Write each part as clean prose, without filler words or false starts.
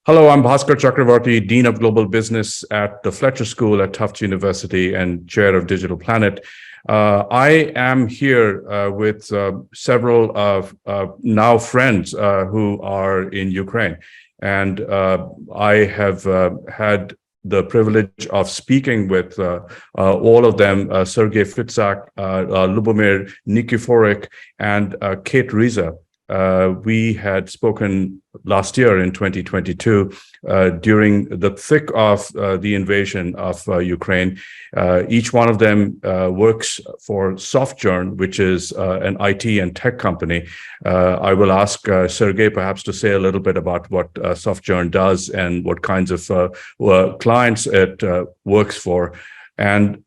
Hello, I'm Bhaskar Chakravarti, Dean of Global Business at the Fletcher School at Tufts University and Chair of Digital Planet. I am here with several now friends who are in Ukraine. And I have had the privilege of speaking with all of them, Sergey Fitzak, Lubomir Nikiforik, and Kate Riza. We had spoken last year in 2022 during the thick of the invasion of Ukraine. Each one of them works for Softjourn, which is an IT and tech company. I will ask Sergey perhaps to say a little bit about what Softjourn does and what kinds of clients it works for. And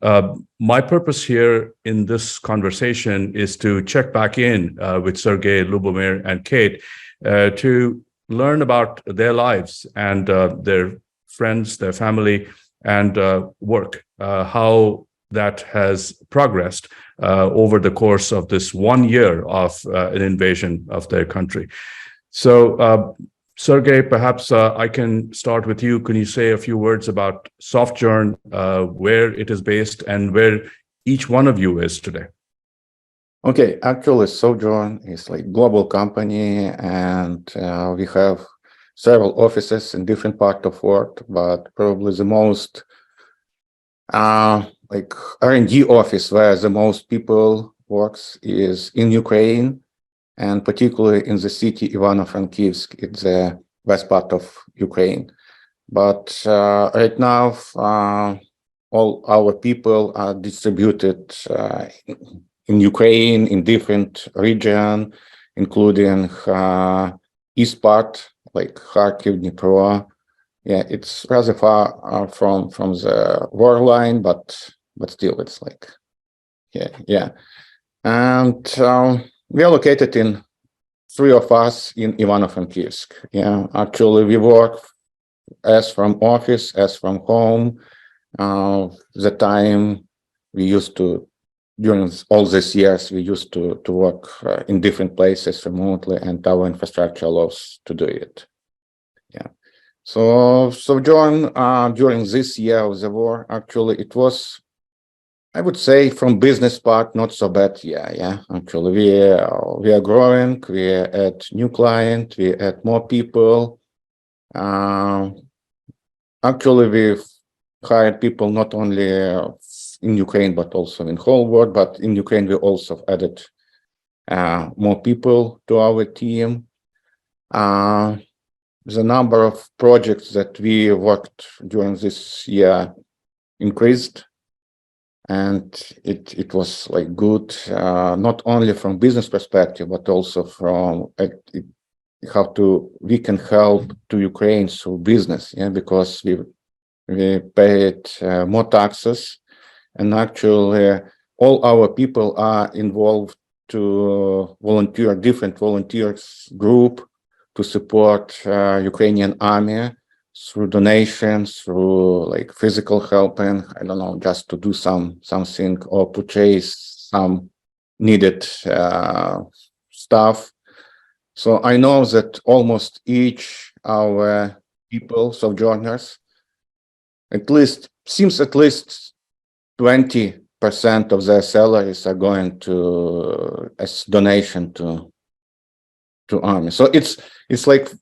my purpose here in this conversation is to check back in with Sergey, Lubomir, and Kate to learn about their lives and their friends, their family, and work, how that has progressed over the course of this 1 year of an invasion of their country. So, Sergey, perhaps I can start with you. Can you say a few words about Softjourn, where it is based, and where each one of you is today? Okay, actually, Softjourn is like global company, and we have several offices in different parts of world. But probably the most like R&D office where the most people works is in Ukraine, and particularly in the city Ivano-Frankivsk. It's the west part of Ukraine. But right now, all our people are distributed in Ukraine, in different regions, including east part, like Kharkiv, Dnipro. Yeah, it's rather far from the war line, but still, it's like, yeah. And we are located in 3 of us in Ivano-Frankivsk. Yeah, actually, we work as from office, as from home. The time we used to, during all these years, we used to work in different places remotely, and our infrastructure allows to do it. Yeah. So during this year of the war, actually, it was, I would say, from business part, not so bad. Yeah. Actually, we are growing. We add new client. We add more people. Actually, we've hired people not only in Ukraine but also in whole world. But in Ukraine, we also added more people to our team. The number of projects that we worked during this year increased. And it was like good, not only from business perspective, but also from how we can help to Ukraine through business, because we paid more taxes, and actually all our people are involved to volunteer, different volunteers group to support Ukrainian army through donations, through like physical helping, I don't know, just to do something or purchase some needed stuff. So I know that almost each our people, sojourners, at least 20% of their salaries are going to as donation to army. So it's like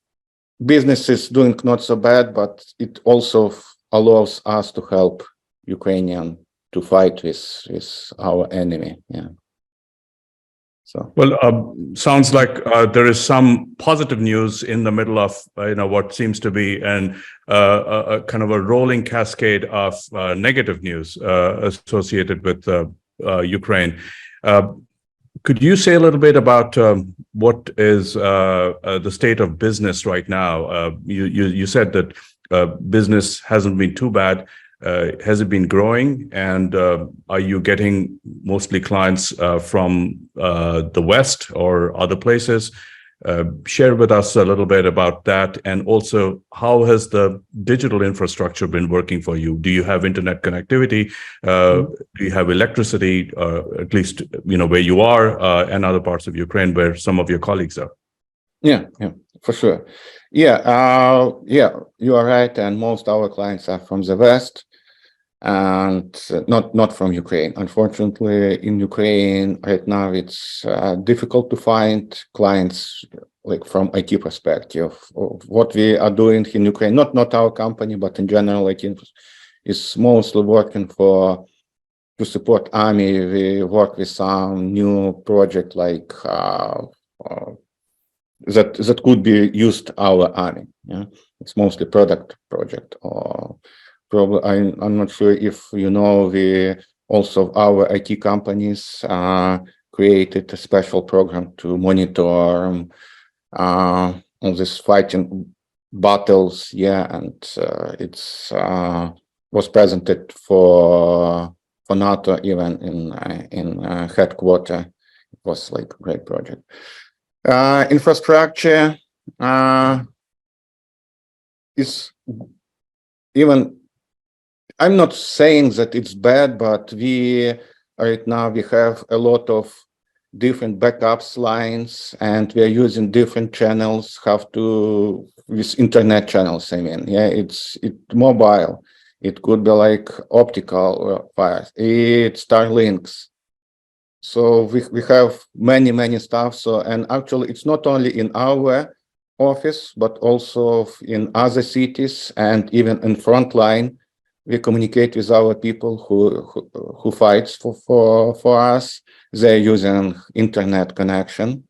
business is doing not so bad, but it also allows us to help Ukrainian to fight with our enemy. Yeah. So well, sounds like there is some positive news in the middle of what seems to be a kind of a rolling cascade of negative news associated with Ukraine. Could you say a little bit about what is the state of business right now? You said that business hasn't been too bad. Has it been growing? And are you getting mostly clients from the West or other places? Share with us a little bit about that. And also, how has the digital infrastructure been working for you? Do you have internet connectivity? Do you have electricity, at least, where you are and other parts of Ukraine where some of your colleagues are? Yeah, for sure. Yeah, you are right. And most our clients are from the West and not from Ukraine. Unfortunately, in Ukraine right now, it's difficult to find clients like from IT perspective. What we are doing in Ukraine, not our company, but in general, like is mostly working for to support army. We work with some new project like that could be used our army. Yeah, it's mostly product project or probably I'm not sure if you know we also our IT companies created a special program to monitor all this fighting battles. Yeah, and it's was presented for NATO even in headquarters. It was like a great project. Infrastructure is even, I'm not saying that it's bad, but we right now we have a lot of different backups lines and we are using different channels, have to with internet channels. I mean, yeah, it's mobile. It could be like optical wires. It's Starlinks. So we have many stuff. So, and actually it's not only in our office, but also in other cities and even in frontline. We communicate with our people who fights for us. They're using internet connection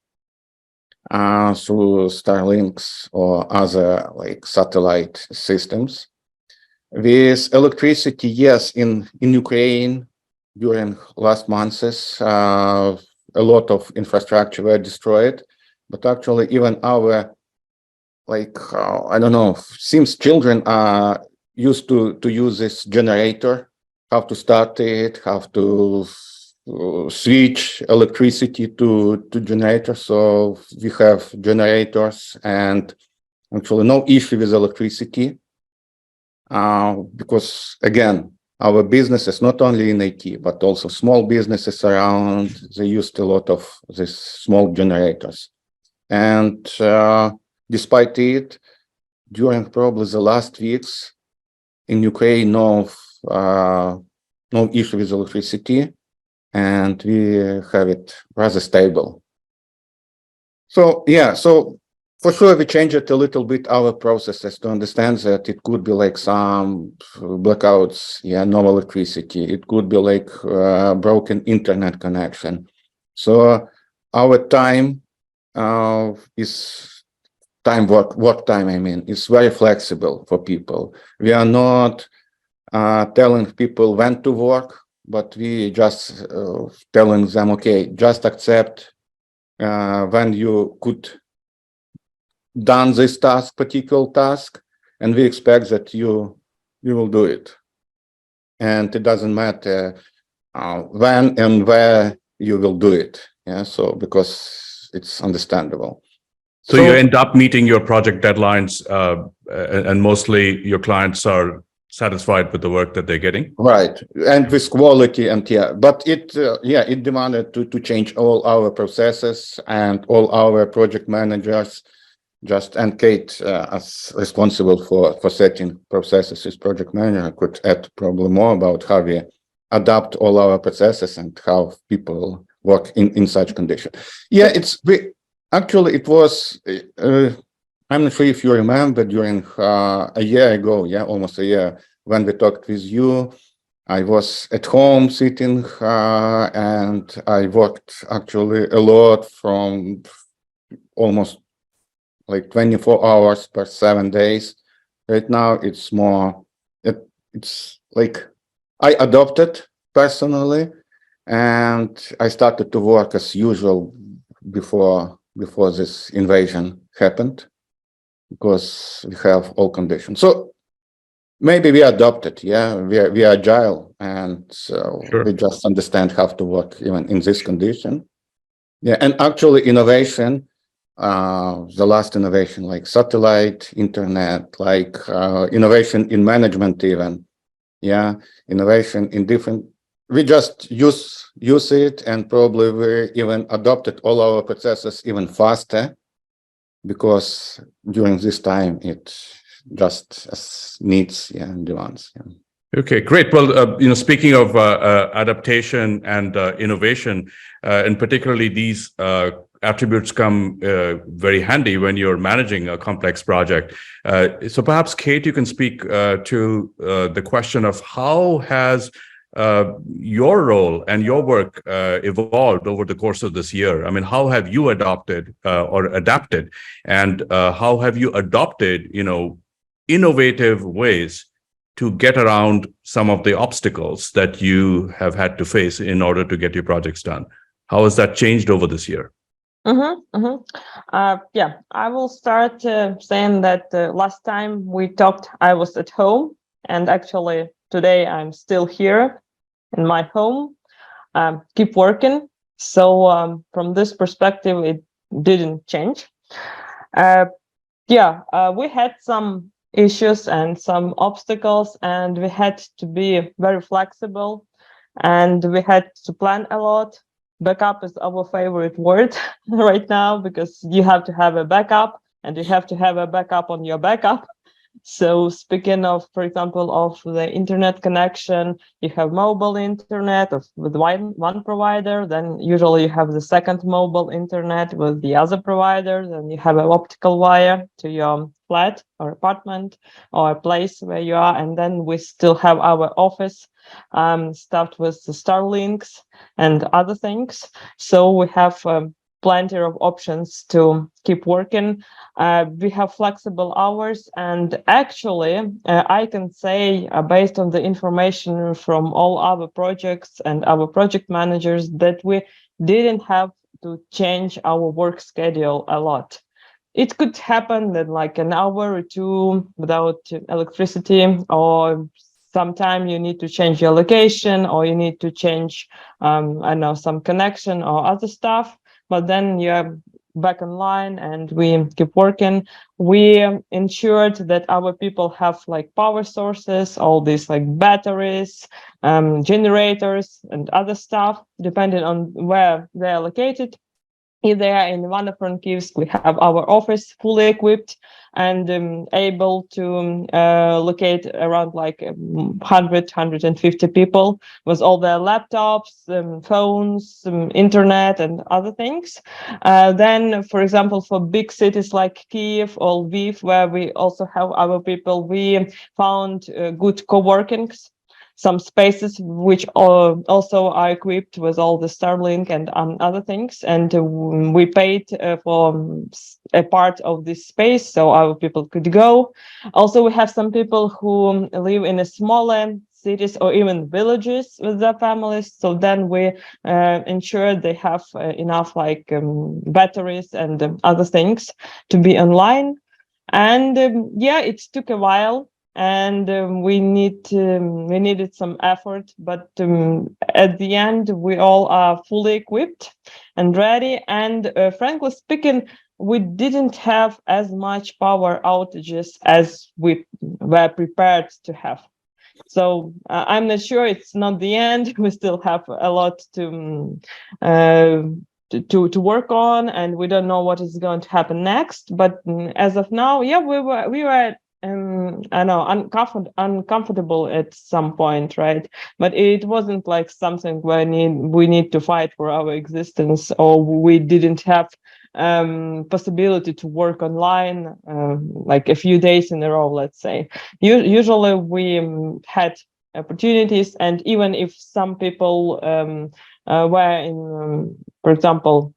through Starlinks or other like satellite systems. With electricity, yes, in Ukraine during last months, a lot of infrastructure were destroyed, but actually even our like I don't know, seems children are used to use this generator, how to start it, how to switch electricity to generator. So we have generators and actually no issue with electricity. Because again, our business is not only in IT, but also small businesses around, they used a lot of these small generators. And despite it, during probably the last weeks in Ukraine, no issue with electricity, and we have it rather stable. So yeah, so for sure we changed it a little bit our processes to understand that it could be like some blackouts, yeah, no electricity. It could be like broken internet connection. So our time is work time. I mean, is very flexible for people. We are not telling people when to work, but we just telling them, okay, just accept when you could done this particular task, and we expect that you will do it. And it doesn't matter when and where you will do it. Yeah, so because it's understandable. So you end up meeting your project deadlines, and mostly your clients are satisfied with the work that they're getting. Right, and with quality, and yeah, but it it demanded to change all our processes and all our project managers. Just and Kate, as responsible for setting processes as project manager, could add probably more about how we adapt all our processes and how people work in such condition. Yeah, actually it was. I'm not sure if you remember during a year ago, yeah, almost a year, when we talked with you. I was at home sitting and I worked actually a lot from almost like 24 hours per 7 days. Right now, it's more, it's like I adopted personally, and I started to work as usual before this invasion happened, because we have all conditions. So maybe we adopted, yeah, we are agile, and so Sure. we just understand how to work even in this condition. Yeah, and actually innovation, the last innovation like satellite, internet, like innovation in management even, yeah, innovation in different, we just use it, and probably we even adopted all our processes even faster because during this time it just needs and demands. Yeah. Okay, great. Well, speaking of adaptation and innovation, and particularly these attributes come very handy when you're managing a complex project. So perhaps, Kate, you can speak to the question of how has your role and your work evolved over the course of this year? I mean, how have you adopted or adapted, and how have you adopted, innovative ways to get around some of the obstacles that you have had to face in order to get your projects done? How has that changed over this year? Yeah, I will start saying that last time we talked, I was at home, and actually today I'm still here in my home, keep working. So from this perspective, it didn't change. We had some issues and some obstacles, and we had to be very flexible, and we had to plan a lot. Backup is our favorite word right now, because you have to have a backup, and you have to have a backup on your backup. So speaking of, for example, of the internet connection, you have mobile internet with one provider, then usually you have the second mobile internet with the other provider, then you have an optical wire to your flat or apartment or a place where you are, and then we still have our office stuffed with the Starlinks and other things. So we have plenty of options to keep working. We have flexible hours, and actually, I can say, based on the information from all our projects and our project managers, that we didn't have to change our work schedule a lot. It could happen that like an hour or two without electricity, or sometime you need to change your location, or you need to change, some connection or other stuff. But then you're back online and we keep working. We ensured that our people have like power sources, all these like batteries, generators and other stuff, depending on where they're located. If they are in Ivano-Frankivsk, we have our office fully equipped and able to locate around like 150 people with all their laptops, phones, internet, and other things. Then, for example, for big cities like Kiev or Lviv, where we also have our people, we found good co-workings, some spaces which also are equipped with all the Starlink and other things. And we paid for a part of this space so our people could go. Also, we have some people who live in a smaller cities or even villages with their families. So then we ensure they have enough like batteries and other things to be online. And it took a while, and we needed some effort, but at the end we all are fully equipped and ready. And frankly speaking, we didn't have as much power outages as we were prepared to have. So I'm not sure it's not the end. We still have a lot to work on, and we don't know what is going to happen next. But as of now, we were I know uncomfortable at some point, right? But it wasn't like something where we need to fight for our existence, or we didn't have possibility to work online like a few days in a row, let's say. Usually we had opportunities, and even if some people were in, for example,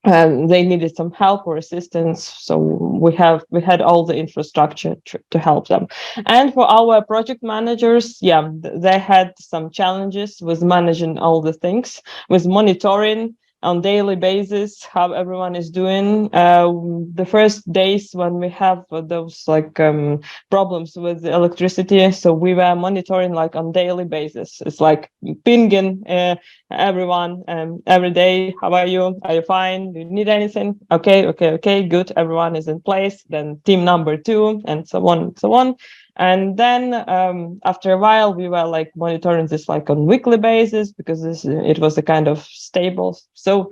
they needed some help or assistance, so we had all the infrastructure to help them. And for our project managers, they had some challenges with managing all the things, with monitoring on daily basis how everyone is doing. The first days when we have those like problems with the electricity, so we were monitoring like on daily basis. It's like pinging everyone every day. How are you? Are you fine? Do you need anything? Okay, good. Everyone is in place. Then team number 2, and so on. And then after a while, we were like monitoring this like on weekly basis, because it was a kind of stable. So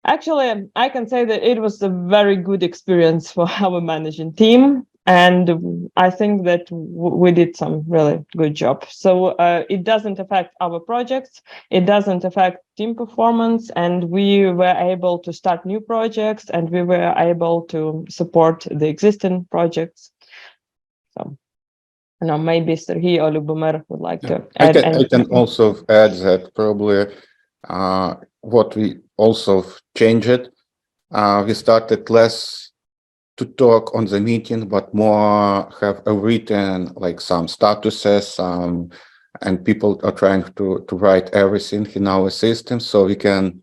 Actually, I can say that it was a very good experience for our managing team. And I think that we did some really good job. So it doesn't affect our projects, it doesn't affect team performance, and we were able to start new projects, and we were able to support the existing projects. So, maybe Sergey or Lubomir would like to add I can also add that probably what we also changed, we started less to talk on the meeting, but more have a written, like some statuses, and people are trying to write everything in our system, so we can,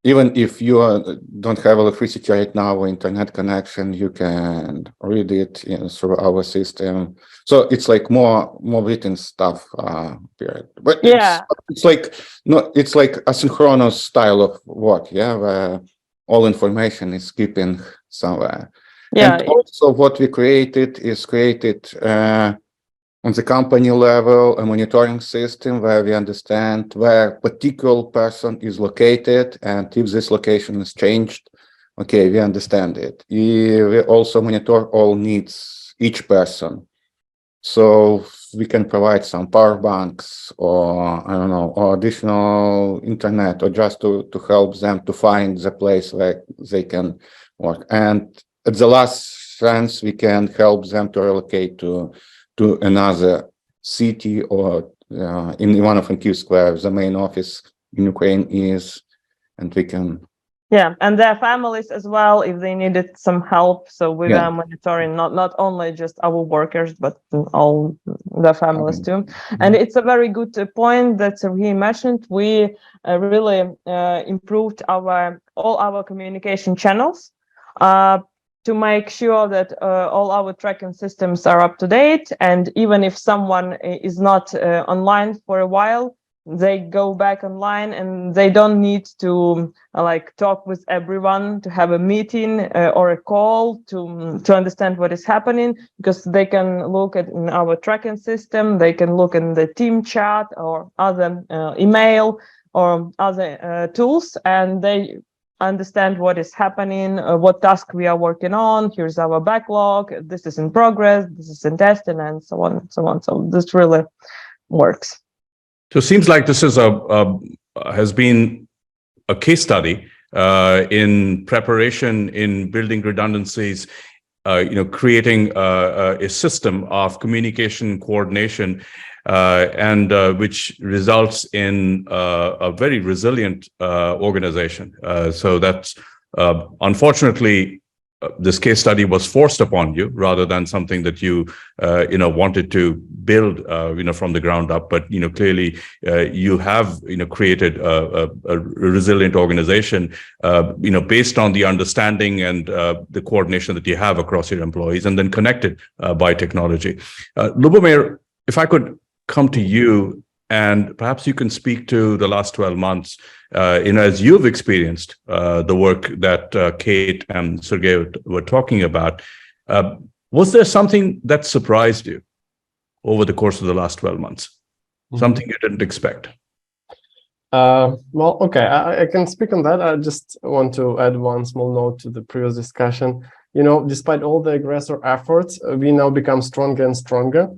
even if you don't have electricity right now or internet connection, you can read it through our system. So it's like more written stuff, period. But Yeah. it's like it's like asynchronous style of work, yeah, where all information is keeping somewhere. Yeah. And also what we created is on the company level, a monitoring system where we understand where a particular person is located, and if this location is changed, okay, we understand it. We also monitor all needs, each person. So we can provide some power banks, or I don't know, or additional internet, or just to help them to find the place where they can work. And at the last chance, we can help them to relocate to another city, or in Ivano-Frankivsk, where the main office in Ukraine is, and we can. Yeah, and their families as well, if they needed some help. So we Yeah. were monitoring not only just our workers, but all the families too. And it's a very good point that he mentioned. We really improved all our communication channels to make sure that all our tracking systems are up to date. And even if someone is not online for a while, they go back online, and they don't need to like talk with everyone, to have a meeting or a call to understand what is happening, because they can look at in our tracking system, they can look in the team chat or other email or other tools, and they understand what is happening, what task we are working on. Here's our backlog, this is in progress, this is in testing, and so on and so on. So this really works. So it seems like this is has been a case study in preparation, in building redundancies, creating a system of communication coordination, and which results in a very resilient organization. So that's unfortunately, this case study was forced upon you rather than something that you wanted to build from the ground up. But clearly you have created a resilient organization based on the understanding and the coordination that you have across your employees, and then connected by technology. Lubomir, if I could come to you, and perhaps you can speak to the last 12 months, as you've experienced the work that Kate and Sergey were talking about. Was there something that surprised you over the course of the last 12 months? Mm-hmm. Something you didn't expect? Well, okay, I can speak on that. I just want to add one small note to the previous discussion. Despite all the aggressor efforts, we now become stronger and stronger.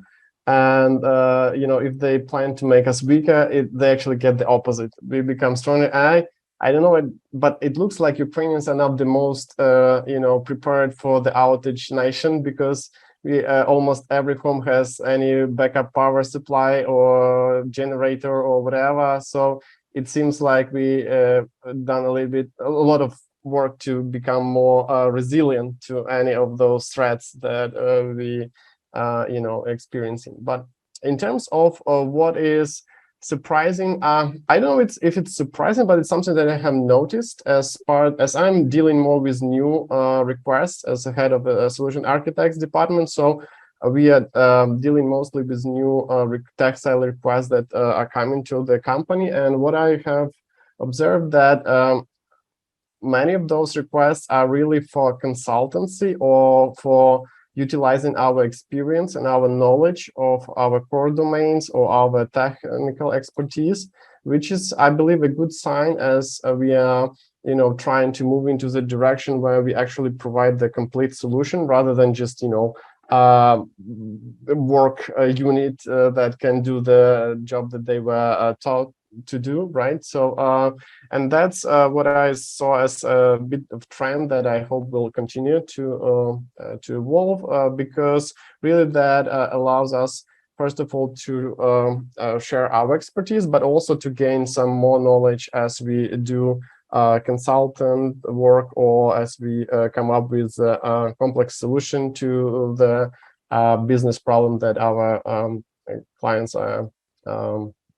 And if they plan to make us weaker, they actually get the opposite. We become stronger. I don't know, but it looks like Ukrainians are now the most prepared for the outage nation, because we almost every home has any backup power supply or generator or whatever. So it seems like we done a lot of work to become more resilient to any of those threats that we experiencing. But in terms of what is surprising, I don't know if it's surprising, but it's something that I have noticed as I'm dealing more with new requests as a head of a solution architects department. So we are dealing mostly with new textile requests that are coming to the company. And what I have observed that many of those requests are really for consultancy or for utilizing our experience and our knowledge of our core domains or our technical expertise, which is, I believe, a good sign, as we are trying to move into the direction where we actually provide the complete solution rather than just, work unit that can do the job that they were taught to do, right? So, and that's what I saw as a bit of trend that I hope will continue to evolve, because really that allows us, first of all, to share our expertise, but also to gain some more knowledge as we do consultant work, or as we come up with a complex solution to the business problem that our clients are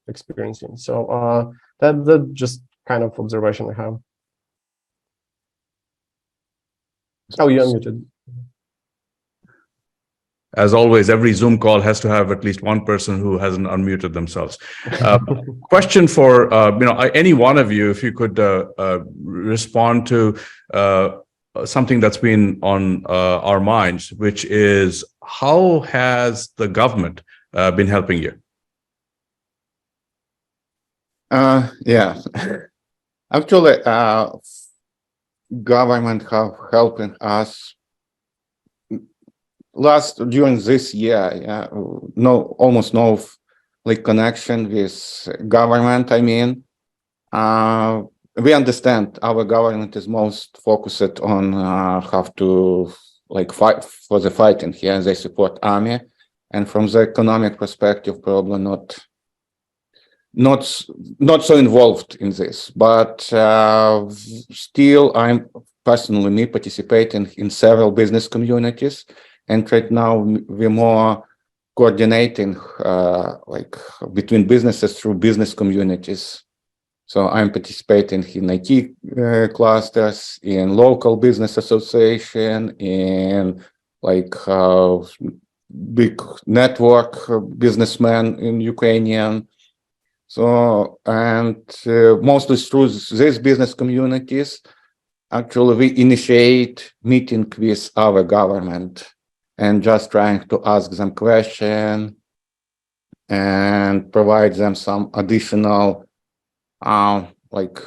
experiencing. So that just kind of observation I have. Oh, you're unmuted. As always, every Zoom call has to have at least one person who hasn't unmuted themselves. Question for any one of you, if you could respond to something that's been on our minds, which is, how has the government been helping you? Yeah, actually, government have helping us during this year. Almost no like connection with government. I mean, we understand our government is most focused on how to like fight for the fighting here. They support army, and from the economic perspective, probably not so involved in this. But still, I'm personally participating in several business communities. And right now, we're more coordinating like between businesses through business communities. So I'm participating in IT clusters, in local business association, in like big network businessmen in Ukrainian. So, and mostly through these business communities, actually we initiate meeting with our government and just trying to ask them questions and provide them some additional, like,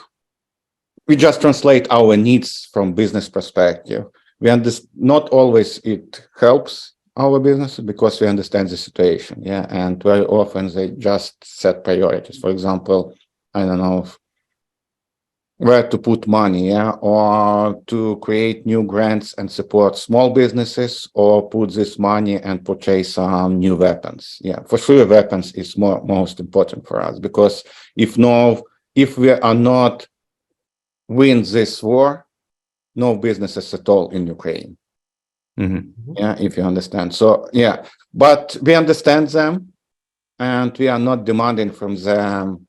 we just translate our needs from business perspective. We understand not always it helps our business because we understand the situation, yeah, and very often they just set priorities. For example, I don't know where to put money, yeah, or to create new grants and support small businesses, or put this money and purchase some new weapons. Yeah, for sure, weapons is most important for us, because if we are not win this war, no businesses at all in Ukraine. Mm-hmm. Yeah, if you understand. So yeah, but we understand them, and we are not demanding from them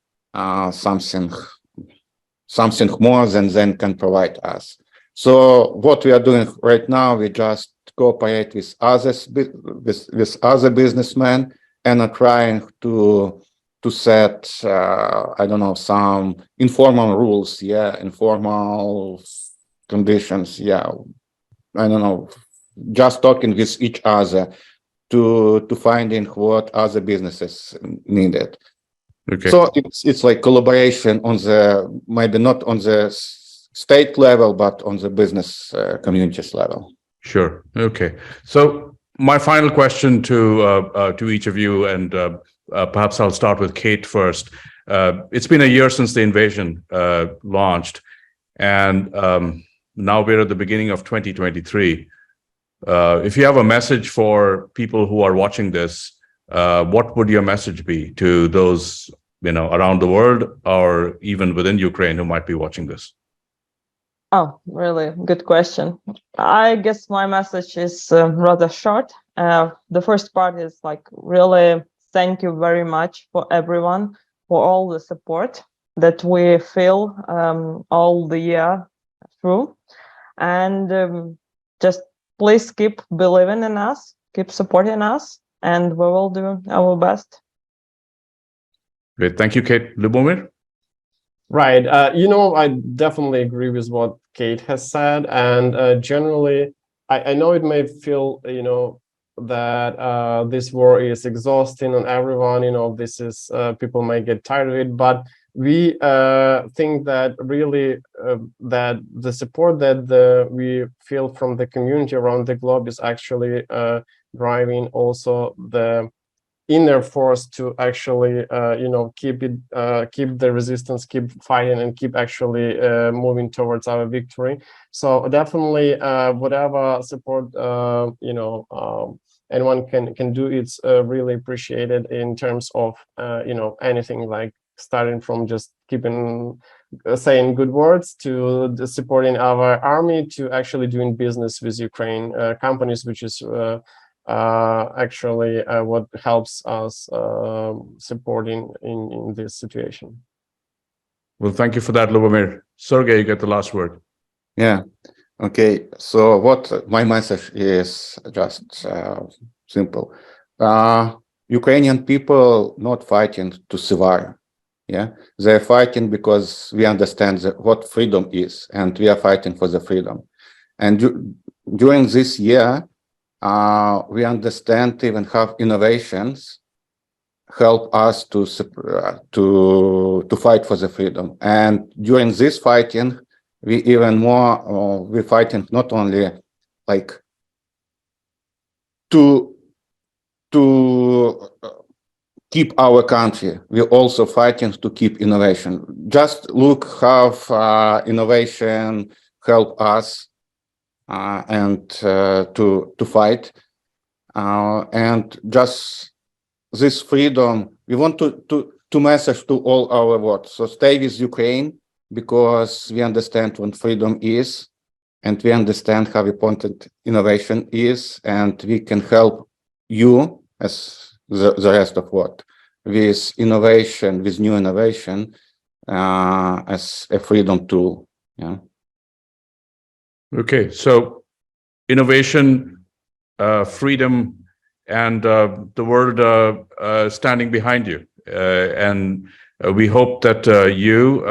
something more than they can provide us. So what we are doing right now, we just cooperate with others, with other businessmen, and are trying to set I don't know, some informal rules, yeah, informal conditions, yeah, I don't know, just talking with each other to finding what other businesses needed. Okay. So it's like collaboration on the, maybe not on the state level, but on the business communities level. Sure. Okay. So my final question to each of you, and perhaps I'll start with Kate first. It's been a year since the invasion launched, and now we're at the beginning of 2023. If you have a message for people who are watching this, what would your message be to those, around the world or even within Ukraine who might be watching this? Oh, really good question. I guess my message is rather short. The first part is like, really thank you very much for everyone, for all the support that we feel all the year through. And just please keep believing in us, keep supporting us, and we will do our best. Great. Thank you, Kate. Lubomir? Right. I definitely agree with what Kate has said. And generally, I know it may feel, that this war is exhausting on everyone. This is, people may get tired of it. But we think that really that the support that we feel from the community around the globe is actually driving also the inner force to actually keep the resistance, keep fighting, and keep actually moving towards our victory. So definitely whatever support anyone can do, it's really appreciated in terms of anything, like starting from just keeping saying good words to supporting our army to actually doing business with Ukraine companies, which is actually what helps us supporting in this situation. Well, thank you for that, Lubomir. Sergey, you get the last word. Yeah. Okay. So what my message is just simple. Ukrainian people not fighting to survive. Yeah, they're fighting because we understand what freedom is, and we are fighting for the freedom. And during this year, we understand even how innovations help us to fight for the freedom. And during this fighting, we even more we're fighting not only like to keep our country, we're also fighting to keep innovation. Just look how innovation help us and to fight, and just this freedom. We want to message to all our world. So stay with Ukraine, because we understand what freedom is, and we understand how important innovation is, and we can help you as the rest of world with innovation, with new innovation as a freedom tool. Yeah. Okay, so innovation, freedom, and the world standing behind you. And we hope that you,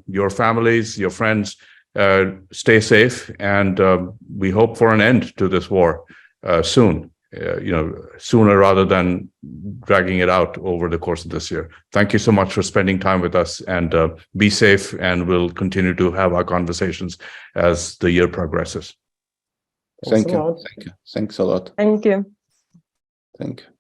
your families, your friends stay safe, and we hope for an end to this war soon. Sooner rather than dragging it out over the course of this year. Thank you so much for spending time with us, and be safe, and we'll continue to have our conversations as the year progresses. Thank you. Thank you. Thanks a lot. Thank you. Thank you.